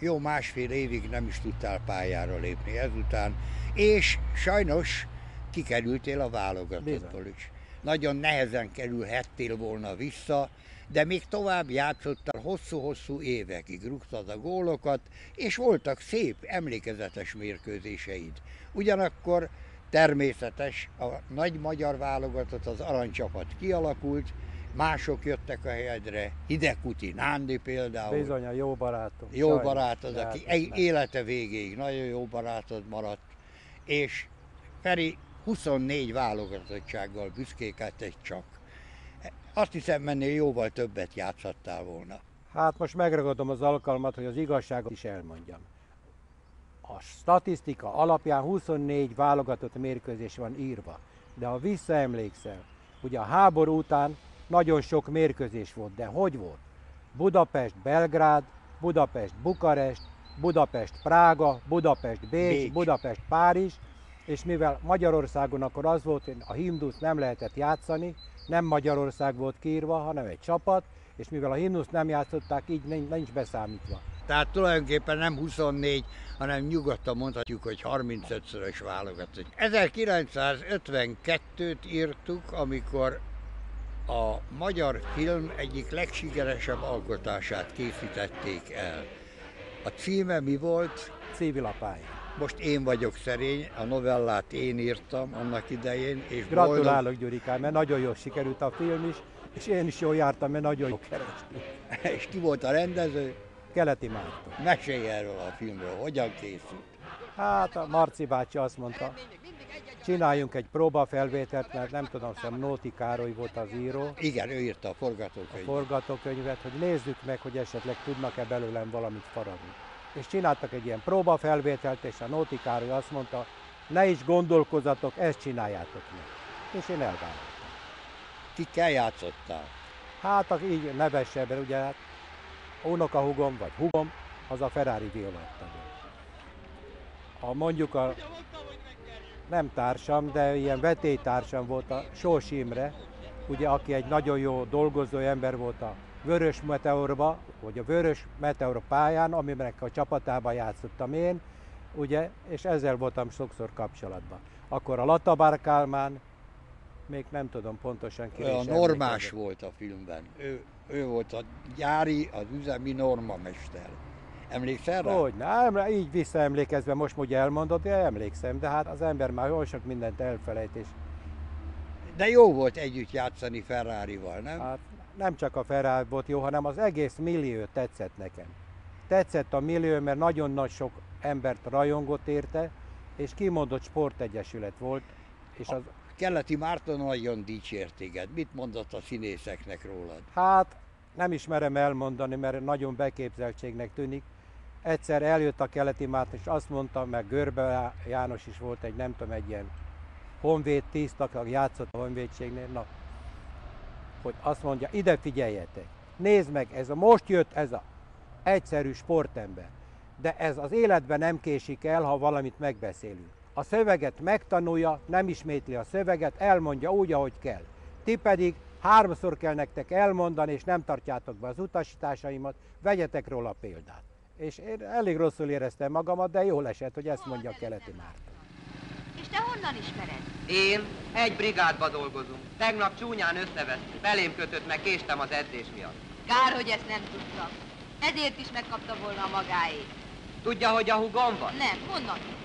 jó másfél évig nem is tudtál pályára lépni ezután, és sajnos kikerültél a válogatottból is. Nagyon nehezen kerülhettél volna vissza, de még tovább játszottál hosszú-hosszú évekig, rúgtad a gólokat, és voltak szép, emlékezetes mérkőzéseid. Ugyanakkor természetes, a nagy magyar válogatott, az aranycsapat kialakult, mások jöttek a helyedre, Hidegkuti Nándi például. Bizony, a jó barátom. Jó barátod, aki élete végéig nagyon jó barátod maradt, és Feri 24 válogatottsággal büszkékedett csak. Azt hiszem, mennél jóval többet játszhattál volna. Hát most megragadom az alkalmat, hogy az igazságot is elmondjam. A statisztika alapján 24 válogatott mérkőzés van írva, de ha visszaemlékszel, ugye a háború után nagyon sok mérkőzés volt, de hogy volt? Budapest-Belgrád, Budapest-Bukarest, Budapest-Prága, Budapest-Bécs, Budapest-Párizs, és mivel Magyarországon akkor az volt, hogy a himnuszt nem lehetett játszani, nem Magyarország volt kiírva, hanem egy csapat, és mivel a himnuszt nem játszották, így nincs beszámítva. Tehát tulajdonképpen nem 24, hanem nyugodtan mondhatjuk, hogy 35-szörös válogatott. 1952-t írtuk, amikor a magyar film egyik legsikeresebb alkotását készítették el. A címe mi volt? Civil a pályán. Most én vagyok szerény, a novellát én írtam annak idején. És gratulálok, Gyurikám, mert nagyon jól sikerült a film is, és én is jól jártam, mert nagyon jól kerestünk. És ki volt a rendező? Keleti Márton. Mesélj erről a filmről, hogyan készült? Hát a Marci bácsi azt mondta, csináljunk egy próbafelvételt, mert nem tudom, hiszem Nóti Károly volt az író. Igen, ő írta a forgatókönyvet, hogy nézzük meg, hogy esetleg tudnak-e belőlem valamit faragni. És csináltak egy ilyen próbafelvételt, és a Nóti Károly azt mondta, ne is gondolkozzatok, ezt csináljátok meg. És én elvállaltam. Kikkel játszottál? Hát így nevesebben, ugye hát unokahúgom vagy húgom, az a Ferrari Violetta volt. Ha mondjuk nem társam, de ilyen vetélytársam volt a Sós Imre, ugye, aki egy nagyon jó dolgozó ember volt a Vörös Meteorba, vagy a Vörös Meteor pályán, amiben a csapatában játszottam én, ugye, és ezzel voltam sokszor kapcsolatban. Akkor a Latabár Kálmán, még nem tudom pontosan ki. A Normás volt a filmben. Ő volt a gyári, az üzemi normamester. Emlékszel rá? Hogy nem, így visszaemlékezve most ugye elmondod, de emlékszem, de hát az ember már olyan sok mindent elfelejt. És... De jó volt együtt játszani Ferrarival, nem? Hát nem csak a Ferrari volt jó, hanem az egész millió tetszett nekem. Tetszett a millió, mert nagyon nagy sok embert rajongott érte, és kimondott sportegyesület volt. És az... Keleti Márton nagyon dicsért téged. Mit mondott a színészeknek rólad? Hát nem is merem elmondani, mert nagyon beképzeltségnek tűnik. Egyszer eljött a Keleti Márton, és azt mondta, meg Görbe János is volt egy, nem tudom, egy ilyen honvéd tisztak, aki játszott a honvédségnél, na, hogy azt mondja, ide figyeljetek, nézd meg, most jött ez a egyszerű sportember, de ez az életben nem késik el, ha valamit megbeszélünk. A szöveget megtanulja, nem ismétli a szöveget, elmondja úgy, ahogy kell. Ti pedig 3-szor kell nektek elmondani, és nem tartjátok be az utasításaimat, vegyetek róla példát. És én elég rosszul éreztem magamat, de jól esett, hogy ezt mondja a Keleti Márton. És te honnan ismered? Én egy brigádba dolgozom. Tegnap csúnyán összevesztünk. Belém kötött, meg késtem az edzés miatt. Kár, hogy ezt nem tudtam. Ezért is megkapta volna a magáét. Tudja, hogy a húgom van? Nem, honnan tudnám?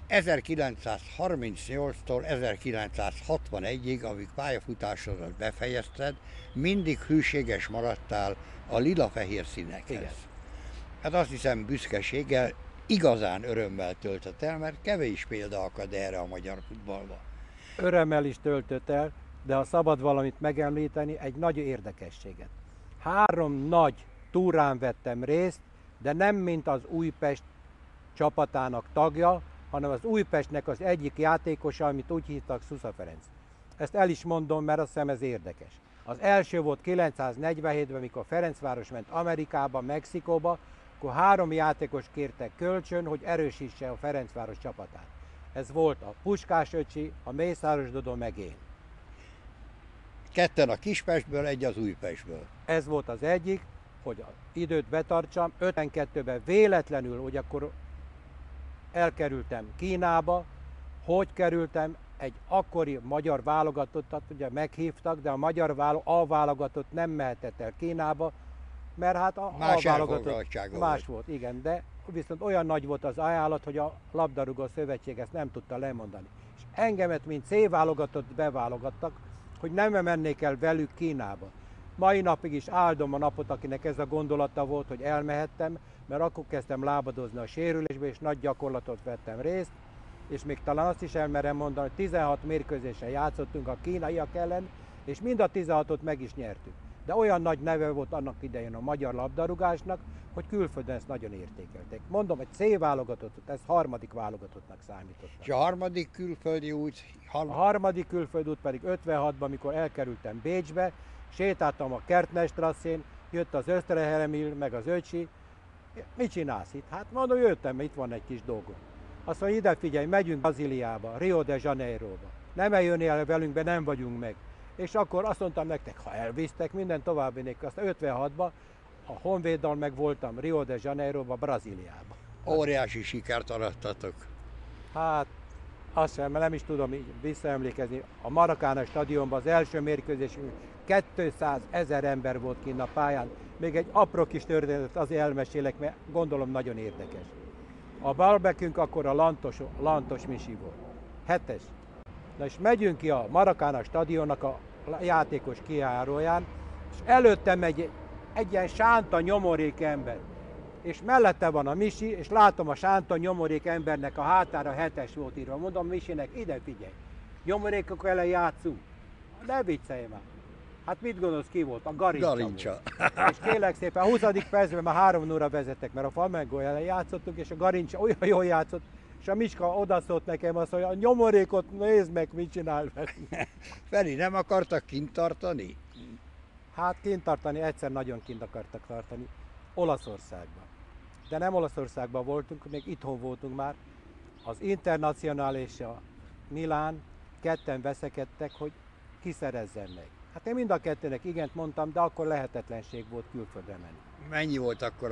1938-tól 1961-ig, amíg pályafutásodat befejezted, mindig hűséges maradtál a lila-fehér színekhez. Igen. Hát azt hiszem büszkeséggel, igazán örömmel töltött el, mert kevés példa akad erre a magyar futballban. Örömmel is töltött el, de ha szabad valamit megemlíteni, egy nagy érdekességet. 3 nagy túrán vettem részt, de nem mint az Újpest csapatának tagja, hanem az Újpestnek az egyik játékosa, amit úgy hívtak, Szusza Ferenc. Ezt el is mondom, mert azt hiszem ez érdekes. Az első volt 947-ben, mikor Ferencváros ment Amerikába, Mexikóba, akkor 3 játékos kértek kölcsön, hogy erősítse a Ferencváros csapatát. Ez volt a Puskás öcsi, a Mészáros Dodó, meg én. 2 a Kispestből, 1 az Újpestből. Ez volt az egyik, hogy az időt betartsam, 52-ben véletlenül, hogy akkor elkerültem Kínába. Hogy kerültem? Egy akkori magyar válogatottat ugye meghívtak, de a magyar A-válogatott nem mehetett el Kínába, mert hát a Más A-válogatott más volt, igen, de viszont olyan nagy volt az ajánlat, hogy a labdarúgó szövetség ezt nem tudta lemondani. És engemet, mint C-válogatott beválogattak, hogy nem mennék el velük Kínába. Mai napig is áldom a napot, akinek ez a gondolata volt, hogy elmehettem, mert akkor kezdtem lábadozni a sérülésbe, és nagy gyakorlatot vettem részt, és még talán azt is elmerem mondani, hogy 16 mérkőzésen játszottunk a kínaiak ellen, és mind a 16-ot meg is nyertük. De olyan nagy neve volt annak idején a magyar labdarúgásnak, hogy külföldön ezt nagyon értékelték. Mondom, egy C-válogatottat, ez harmadik válogatottnak számított. És a harmadik külföldi út? A harmadik külföldi út pedig 56-ban, amikor elkerültem Bécsbe, sétáltam a Kertnerstrasszén, jött az Öszterhelyi, meg az öcsi. Mit csinálsz itt? Hát mondom, jöttem, mert itt van egy kis dolgom. Azt mondja, ide figyelj, megyünk Brazíliába, Rio de Janeiroba. Nem eljönnél velünk be, nem vagyunk meg. És akkor azt mondtam nektek, ha elvisztek, minden tovább vinnék. Aztán 56-ban a Honvéddal meg voltam Rio de Janeiroba, Brazíliába. Óriási sikert arattatok. Hát azt sem, nem is tudom így visszaemlékezni. A Maracana stadionban az első mérkőzésünk 200 000 ember volt kint a pályán. Még egy apró kis történetet azért elmesélek, mert gondolom nagyon érdekes. A balbekünk akkor a Lantos Misi volt. 7-es. Na és megyünk ki a Maracana stadionnak a játékos kijáróján, és előttem egy ilyen sánta nyomorék ember. És mellette van a Misi, és látom a sánta nyomorék embernek a hátára 7-es volt írva. Mondom Misinek, ide figyelj, nyomorékok ellen játszunk. Ne viccelj már. Hát mit gondolsz, ki volt? A Garincsa. És kérlek szépen, a 20. percben már 3-0-ra vezettek, mert a Flamengo ellen játszottunk, és a Garincsa olyan jól játszott, és a Miska odaszólt nekem azt, hogy a nyomorékot nézd meg, mit csinál velünk. Feri, nem akartak kint tartani? Hát kint tartani, egyszer nagyon kint akartak tartani, Olaszországban. De nem Olaszországban voltunk, még itthon voltunk már. Az Internacional és a Milán ketten veszekedtek, hogy ki szerezzen meg. Hát én mind a kettőnek igent mondtam, de akkor lehetetlenség volt külföldre menni. Mennyi volt akkor